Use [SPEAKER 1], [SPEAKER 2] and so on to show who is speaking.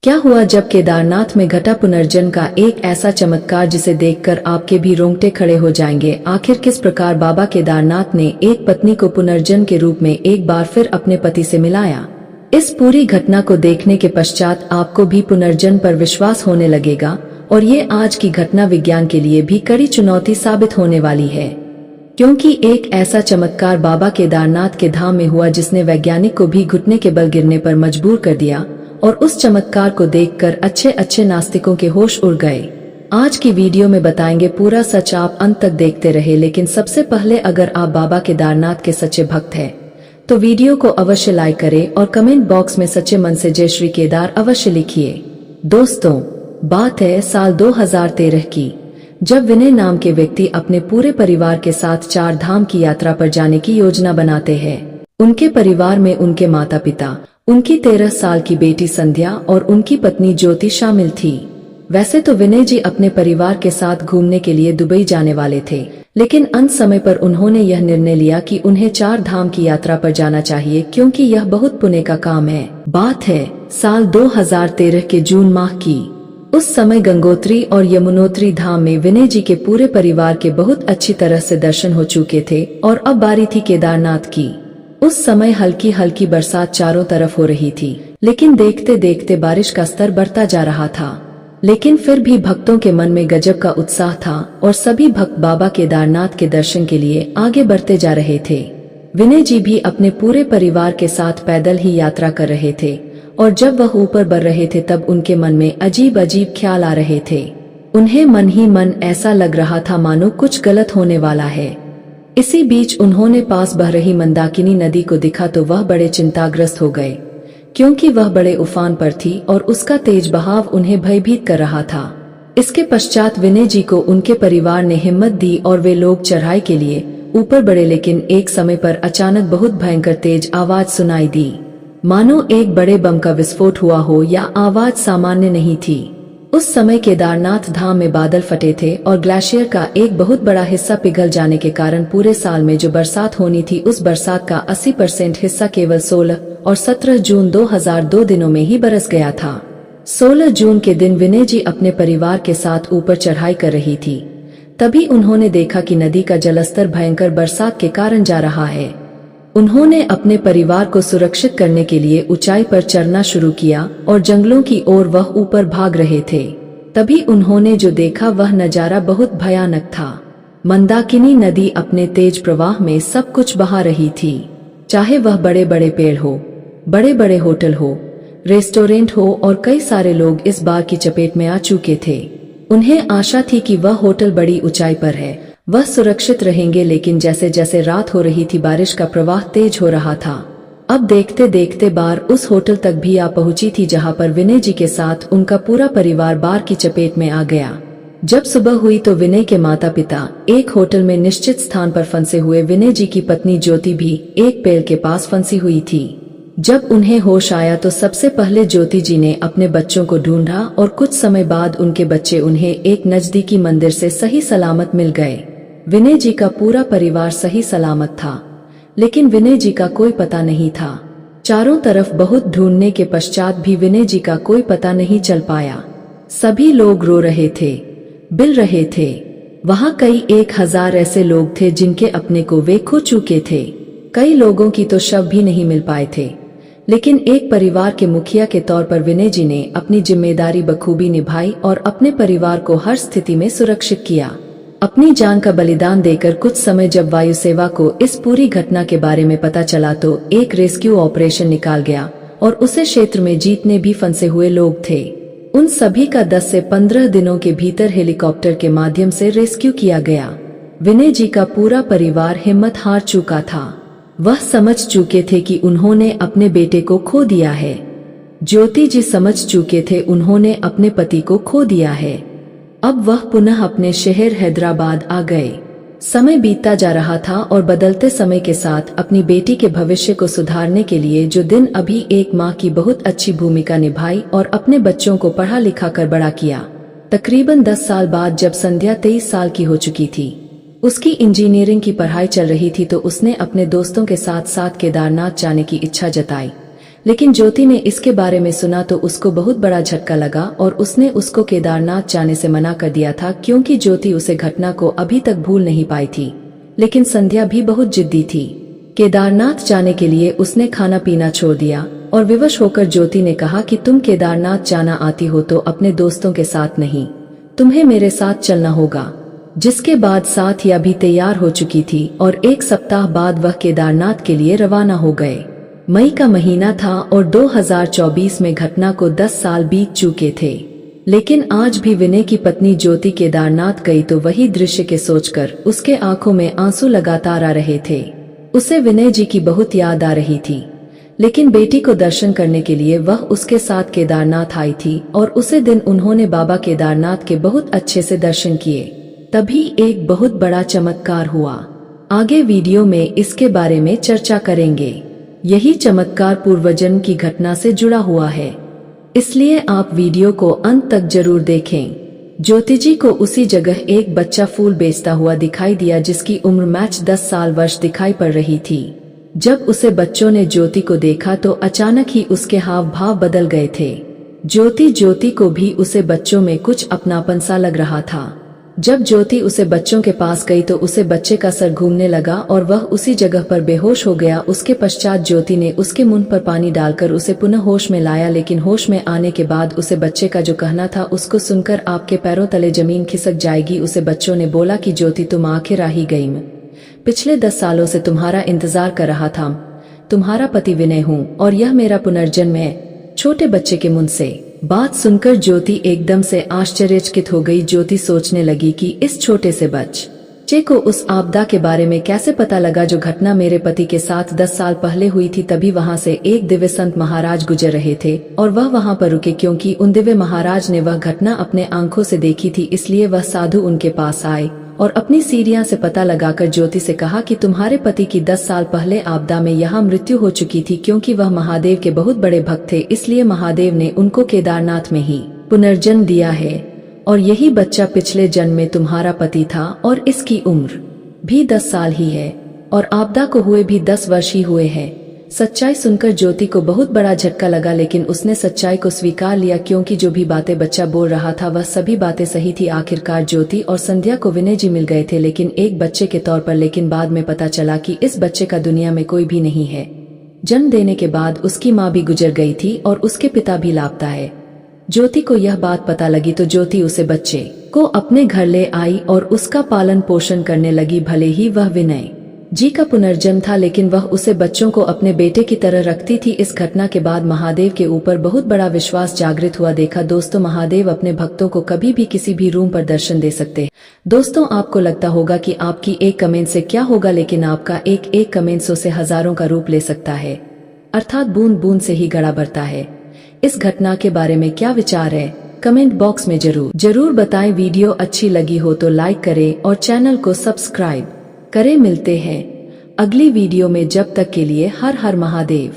[SPEAKER 1] क्या हुआ जब केदारनाथ में घटा पुनर्जन्म का एक ऐसा चमत्कार जिसे देखकर आपके भी रोंगटे खड़े हो जाएंगे। आखिर किस प्रकार बाबा केदारनाथ ने एक पत्नी को पुनर्जन्म के रूप में एक बार फिर अपने पति से मिलाया। इस पूरी घटना को देखने के पश्चात आपको भी पुनर्जन्म पर विश्वास होने लगेगा और ये आज की घटना विज्ञान के लिए भी कड़ी चुनौती साबित होने वाली है, क्योंकि एक ऐसा चमत्कार बाबा केदारनाथ के धाम में हुआ जिसने वैज्ञानिक को भी घुटने के बल गिरने पर मजबूर कर दिया और उस चमत्कार को देखकर अच्छे नास्तिकों के होश उड़ गए। आज की वीडियो में बताएंगे पूरा सच, आप अंत तक देखते रहे। लेकिन सबसे पहले अगर आप बाबा केदारनाथ के सच्चे भक्त हैं तो वीडियो को अवश्य लाइक करें और कमेंट बॉक्स में सच्चे मन से जय श्री केदार अवश्य लिखिए। दोस्तों, बात है साल 2013 की, जब विनय नाम के व्यक्ति अपने पूरे परिवार के साथ 4 धाम की यात्रा पर जाने की योजना बनाते हैं। उनके परिवार में उनके माता पिता, उनकी 13 साल की बेटी संध्या और उनकी पत्नी ज्योति शामिल थी। वैसे तो विनय जी अपने परिवार के साथ घूमने के लिए दुबई जाने वाले थे, लेकिन अंत समय पर उन्होंने यह निर्णय लिया कि उन्हें 4 धाम की यात्रा पर जाना चाहिए, क्योंकि यह बहुत पुण्य का काम है। बात है साल 2013 के जून माह की। उस समय गंगोत्री और यमुनोत्री धाम में विनय जी के पूरे परिवार के बहुत अच्छी तरह से दर्शन हो चुके थे और अब बारी थी केदारनाथ की। उस समय हल्की हल्की बरसात चारों तरफ हो रही थी, लेकिन देखते देखते बारिश का स्तर बढ़ता जा रहा था। लेकिन फिर भी भक्तों के मन में गजब का उत्साह था और सभी भक्त बाबा केदारनाथ के दर्शन के लिए आगे बढ़ते जा रहे थे। विनय जी भी अपने पूरे परिवार के साथ पैदल ही यात्रा कर रहे थे और जब वह ऊपर बढ़ रहे थे तब उनके मन में अजीब अजीब ख्याल आ रहे थे। उन्हें मन ही मन ऐसा लग रहा था मानो कुछ गलत होने वाला है। इसी बीच उन्होंने पास बह रही मंदाकिनी नदी को देखा तो वह बड़े चिंताग्रस्त हो गए, क्योंकि वह बड़े उफान पर थी और उसका तेज बहाव उन्हें भयभीत कर रहा था। इसके पश्चात विनय जी को उनके परिवार ने हिम्मत दी और वे लोग चढ़ाई के लिए ऊपर बढ़े। लेकिन एक समय पर अचानक बहुत भयंकर तेज आवाज सुनाई दी, मानो एक बड़े बम का विस्फोट हुआ हो। या आवाज सामान्य नहीं थी। उस समय केदारनाथ धाम में बादल फटे थे और ग्लेशियर का एक बहुत बड़ा हिस्सा पिघल जाने के कारण पूरे साल में जो बरसात होनी थी उस बरसात का 80% हिस्सा केवल 16 और 17 जून 2002 दिनों में ही बरस गया था। 16 जून के दिन विनय जी अपने परिवार के साथ ऊपर चढ़ाई कर रही थी। तभी उन्होंने देखा कि नदी का जलस्तर भयंकर बरसात के कारण जा रहा है। उन्होंने अपने परिवार को सुरक्षित करने के लिए ऊंचाई पर चढ़ना शुरू किया और जंगलों की ओर वह ऊपर भाग रहे थे। तभी उन्होंने जो देखा वह नजारा बहुत भयानक था। मंदाकिनी नदी अपने तेज प्रवाह में सब कुछ बहा रही थी, चाहे वह बड़े बड़े पेड़ हो, बड़े बड़े होटल हो, रेस्टोरेंट हो, और कई सारे लोग इस बार की चपेट में आ चुके थे। उन्हें आशा थी कि वह होटल बड़ी ऊंचाई पर है, वह सुरक्षित रहेंगे। लेकिन जैसे जैसे रात हो रही थी बारिश का प्रवाह तेज हो रहा था। अब देखते देखते बार उस होटल तक भी आ पहुंची थी जहां पर विनय जी के साथ उनका पूरा परिवार बाढ़ की चपेट में आ गया। जब सुबह हुई तो विनय के माता पिता एक होटल में निश्चित स्थान पर फंसे हुए, विनय जी की पत्नी ज्योति भी एक पेड़ के पास फंसी हुई थी। जब उन्हें होश आया तो सबसे पहले ज्योति जी ने अपने बच्चों को ढूंढा और कुछ समय बाद उनके बच्चे उन्हें एक नजदीकी मंदिर से सही सलामत मिल गए। विनय जी का पूरा परिवार सही सलामत था, लेकिन विनय जी का कोई पता नहीं था। चारों तरफ बहुत ढूंढने के पश्चात भी विनय जी का कोई पता नहीं चल पाया। सभी लोग रो रहे थे, बिल रहे थे। वहां कई 1000 ऐसे लोग थे जिनके अपने को वे खो चुके थे। कई लोगों की तो शव भी नहीं मिल पाए थे। लेकिन एक परिवार के मुखिया के तौर पर विनय जी ने अपनी जिम्मेदारी बखूबी निभाई और अपने परिवार को हर स्थिति में सुरक्षित किया। अपनी जान का बलिदान देकर कुछ समय जब वायु सेवा को इस पूरी घटना के बारे में पता चला तो एक रेस्क्यू ऑपरेशन निकाल गया और उसे क्षेत्र में जितने भी फंसे हुए लोग थे उन सभी का 10 से 15 दिनों के भीतर हेलीकॉप्टर के माध्यम से रेस्क्यू किया गया। विनय जी का पूरा परिवार हिम्मत हार चुका था। वह समझ चुके थे कि उन्होंने अपने बेटे को खो दिया है। ज्योति जी समझ चुके थे उन्होंने अपने पति को खो दिया है। अब वह पुनः अपने शहर हैदराबाद आ गए। समय बीतता जा रहा था और बदलते समय के साथ अपनी बेटी के भविष्य को सुधारने के लिए जो दिन अभी एक माँ की बहुत अच्छी भूमिका निभाई और अपने बच्चों को पढ़ा लिखा कर बड़ा किया। तकरीबन 10 साल बाद जब संध्या 23 साल की हो चुकी थी, उसकी इंजीनियरिंग की पढ़ाई चल रही थी, तो उसने अपने दोस्तों के साथ साथ केदारनाथ जाने की इच्छा जताई। लेकिन ज्योति ने इसके बारे में सुना तो उसको बहुत बड़ा झटका लगा और उसने उसको केदारनाथ जाने से मना कर दिया था, क्योंकि ज्योति उसे घटना को अभी तक भूल नहीं पाई थी। लेकिन संध्या भी बहुत जिद्दी थी। केदारनाथ जाने के लिए उसने खाना पीना छोड़ दिया और विवश होकर ज्योति ने कहा कि तुम केदारनाथ जाना आती हो तो अपने दोस्तों के साथ नहीं, तुम्हें मेरे साथ चलना होगा। जिसके बाद साथिया भी तैयार हो चुकी थी और एक सप्ताह बाद वह केदारनाथ के लिए रवाना हो गए। मई का महीना था और 2024 में घटना को 10 साल बीत चुके थे। लेकिन आज भी विनय की पत्नी ज्योति केदारनाथ गई तो वही दृश्य के सोचकर उसके आंखों में आंसू लगातार आ रहे थे। उसे विनय जी की बहुत याद आ रही थी, लेकिन बेटी को दर्शन करने के लिए वह उसके साथ केदारनाथ आई थी और उसे दिन उन्होंने बाबा केदारनाथ के बहुत अच्छे से दर्शन किए। तभी एक बहुत बड़ा चमत्कार हुआ। आगे वीडियो में इसके बारे में चर्चा करेंगे। यही चमत्कार पूर्वजन्म की घटना से जुड़ा हुआ है, इसलिए आप वीडियो को अंत तक जरूर देखें। ज्योति जी को उसी जगह एक बच्चा फूल बेचता हुआ दिखाई दिया जिसकी उम्र मैच 10 साल वर्ष दिखाई पड़ रही थी। जब उसे बच्चों ने ज्योति को देखा तो अचानक ही उसके हाव भाव बदल गए थे। ज्योति को भी उसे बच्चों में कुछ अपनापन सा लग रहा था। जब ज्योति उसे बच्चों के पास गई तो उसे बच्चे का सर घूमने लगा और वह उसी जगह पर बेहोश हो गया। उसके पश्चात ज्योति ने उसके मुंह पर पानी डालकर उसे पुनः होश में लाया, लेकिन होश में आने के बाद उसे बच्चे का जो कहना था उसको सुनकर आपके पैरों तले जमीन खिसक जाएगी। उसे बच्चों ने बोला कि ज्योति तुम आखिर आ ही गई, मैं पिछले 10 सालों से तुम्हारा इंतजार कर रहा था, तुम्हारा पति विनय हूँ और यह मेरा पुनर्जन्म है। छोटे बच्चे के मुंह से बात सुनकर ज्योति एकदम से आश्चर्यचकित हो गई। ज्योति सोचने लगी कि इस छोटे से बच्चे को उस आपदा के बारे में कैसे पता लगा जो घटना मेरे पति के साथ 10 साल पहले हुई थी। तभी वहां से एक दिव्य संत महाराज गुजर रहे थे और वह वहां पर रुके, क्योंकि उन दिव्य महाराज ने वह घटना अपने आंखों से देखी थी। इसलिए वह साधु उनके पास आए और अपनी सीढ़ियां से पता लगाकर ज्योति से कहा कि तुम्हारे पति की 10 साल पहले आपदा में यहाँ मृत्यु हो चुकी थी। क्योंकि वह महादेव के बहुत बड़े भक्त थे, इसलिए महादेव ने उनको केदारनाथ में ही पुनर्जन्म दिया है और यही बच्चा पिछले जन्म में तुम्हारा पति था और इसकी उम्र भी 10 साल ही है और आपदा को हुए भी 10 वर्ष ही हुए हैं। सच्चाई सुनकर ज्योति को बहुत बड़ा झटका लगा, लेकिन उसने सच्चाई को स्वीकार लिया, क्योंकि जो भी बातें बच्चा बोल रहा था वह सभी बातें सही थी। आखिरकार ज्योति और संध्या को विनय जी मिल गए थे, लेकिन एक बच्चे के तौर पर। लेकिन बाद में पता चला कि इस बच्चे का दुनिया में कोई भी नहीं है। जन्म देने के बाद उसकी माँ भी गुजर गई थी और उसके पिता भी लापता है। ज्योति को यह बात पता लगी तो ज्योति उसे बच्चे को अपने घर ले आई और उसका पालन पोषण करने लगी। भले ही वह विनय जी का पुनर्जन्म था, लेकिन वह उसे बच्चों को अपने बेटे की तरह रखती थी। इस घटना के बाद महादेव के ऊपर बहुत बड़ा विश्वास जागृत हुआ। देखा दोस्तों, महादेव अपने भक्तों को कभी भी किसी भी रूम पर दर्शन दे सकते हैं। दोस्तों, आपको लगता होगा कि आपकी एक कमेंट से क्या होगा, लेकिन आपका एक कमेंट 100 से हजारों का रूप ले सकता है, अर्थात बूंद बूंद से ही घड़ा भरता है। इस घटना के बारे में क्या विचार है, कमेंट बॉक्स में जरूर बताएं। वीडियो अच्छी लगी हो तो लाइक करें और चैनल को सब्सक्राइब करें। मिलते हैं अगली वीडियो में, जब तक के लिए हर हर महादेव।